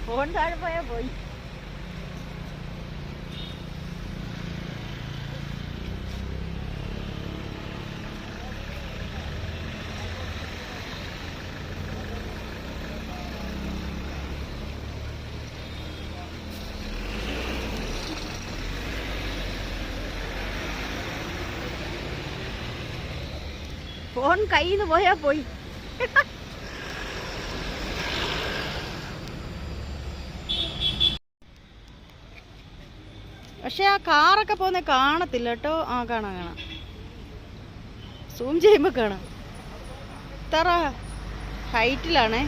Phone താഴെ പോയാ പോയി. ഫോൺ കയ്യിൽ നിന്ന് പോയാ പോയി. പക്ഷെ ആ കാറൊക്കെ പോകുന്ന കാണത്തില്ല കേട്ടോ. ആ കാണാം കാണാം, സൂം ചെയ്യുമ്പോൾ കാണാം. ഇത്ര ഹൈറ്റിലാണേ.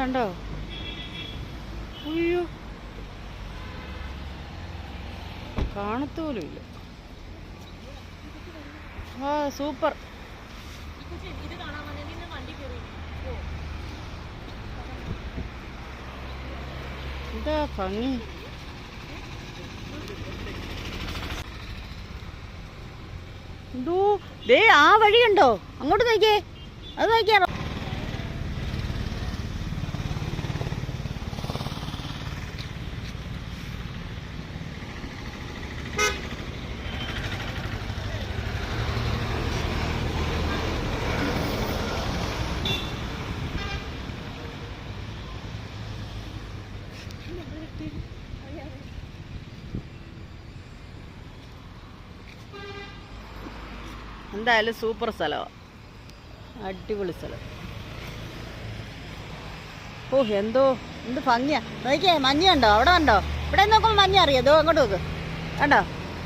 ഉണ്ടോ? അയ്യോ, കാണത്തോലും ഇല്ല. ആ സൂപ്പർ. എന്താ ഭംഗി. എന്തോ ദേ ആ വഴിയുണ്ടോ, അങ്ങോട്ട് നോക്കിയേ, അത് നോക്കിയാറോ. എന്തായാലും സൂപ്പർ സ്ഥലമാണ്, അടിപൊളി സ്ഥലം. ഓ എന്ത് ഭംഗിയാ. നോക്കിയേ, മഞ്ഞ് കണ്ടോ, അവിടെ കണ്ടോ. ഇവിടെ നോക്കുമ്പോൾ മഞ്ഞ അറിയാം. അതോ അങ്ങോട്ട് നോക്ക്, കണ്ടോ.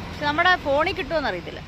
പക്ഷെ നമ്മുടെ ഫോണിൽ കിട്ടുമോയെന്ന് അറിയത്തില്ല.